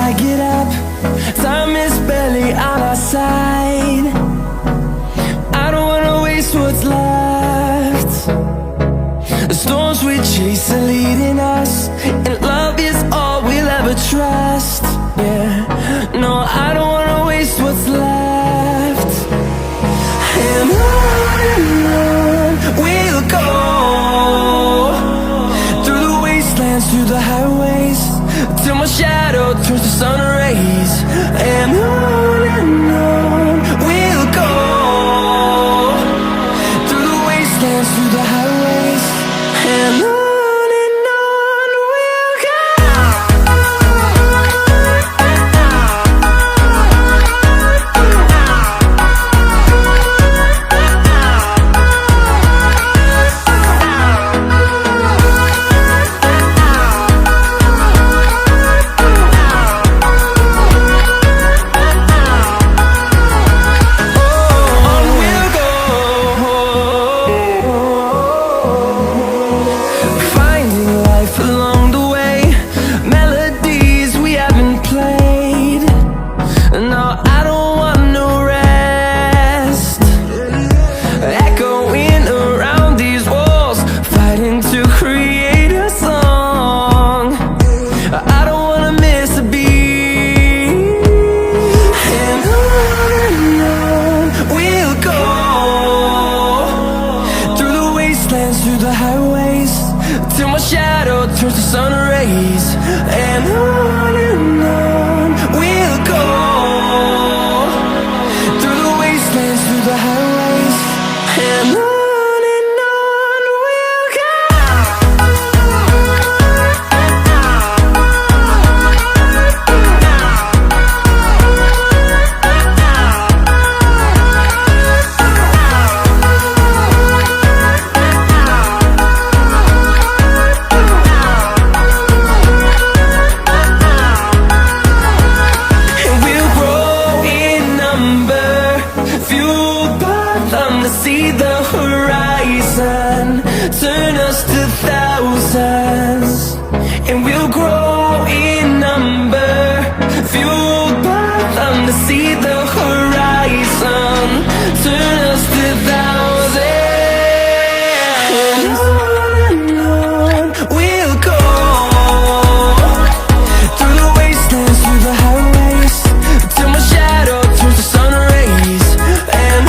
I get up. Time is barely on our side. I don't wanna waste what's left. The storms we chase are leading us, and love is all we'll ever trust. Yeah, no, I don't wanna waste what's left. And on we'll go, through the wastelands, through the highways, till my shadow turns to sun rays. And on we'll go, through the wastelands, through the highways, and on we'll go. Through the highways, till my shadow turns to sun rays. And on we'll go, through the wastelands, through the highways, and on we'll go. See the horizon, turn us to thousands, and we'll grow in number, fueled by them to see the horizon, turn us to thousands, and on we'll go, through the wastelands, through the highways, till my shadow turns to sun rays. And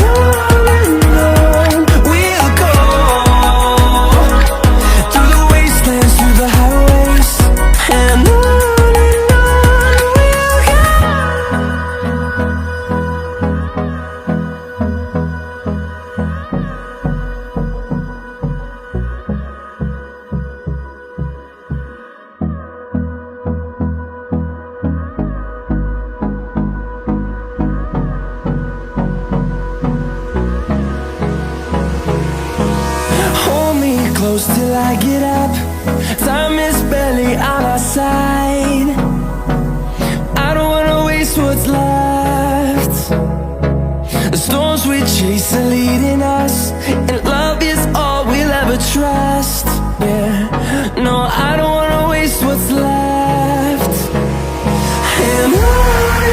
close till I get up. Time is barely on our side. I don't wanna waste what's left. The storms we chase are leading us, and love is all we'll ever trust. Yeah, no, I don't wanna waste what's left. And on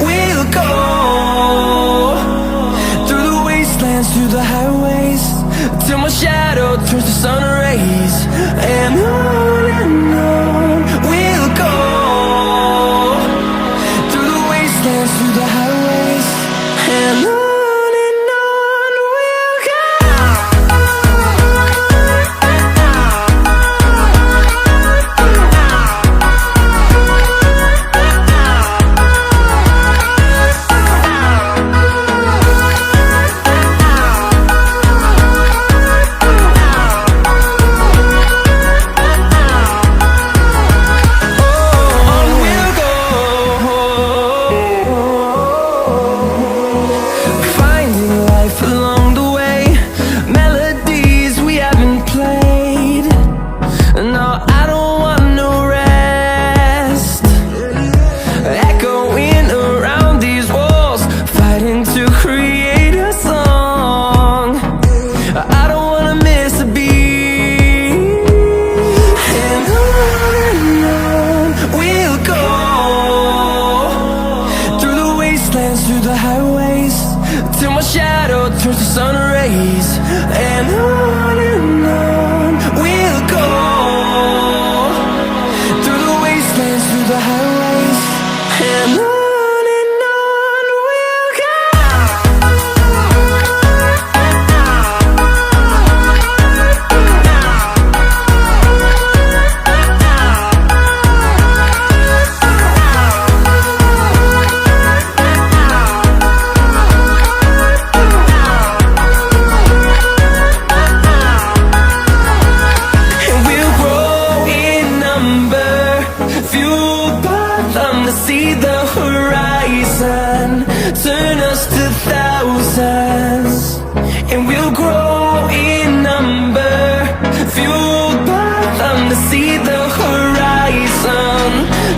we'll go, through the wastelands, through the highways, till my shadow turns to sun rays. And on we'll go, through the wastelands, through the highways, and on we'll go. highways, till my shadow turns to sun rays. And on we'll go, through the wastelands, through the highways. And on we'll go. See the horizon, turn us to thousands, and we'll grow in number, fueled by them to see the horizon,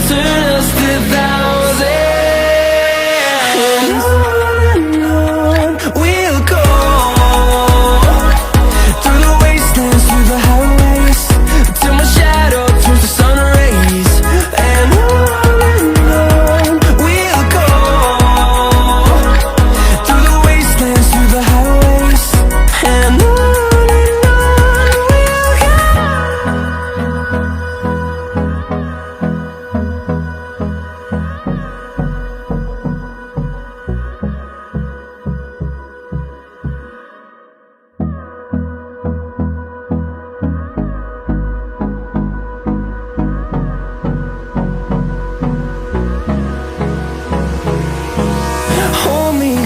turn us to thousands. And on we'll go, through the wastelands, through the highways, till my shadow turns to sun rays. And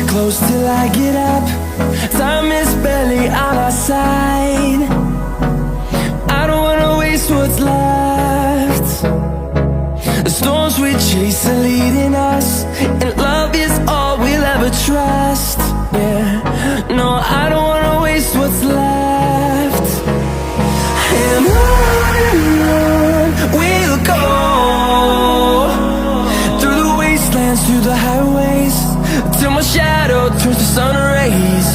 close till I get up, time is barely on our side. I don't wanna waste what's left. The storms we chase are leading us, and love is all we'll ever trust. Yeah, no, I don't wanna waste what's left. And on we'll go, through the wastelands, through the highways, till my shadow turns to sun rays.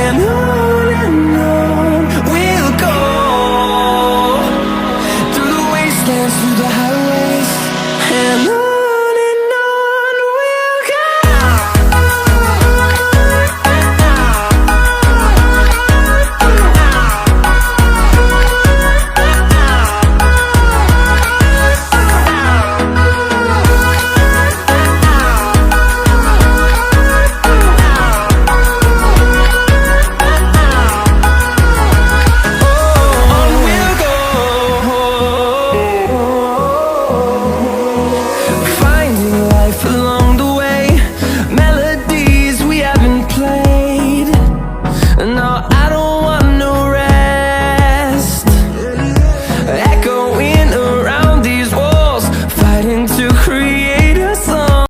And on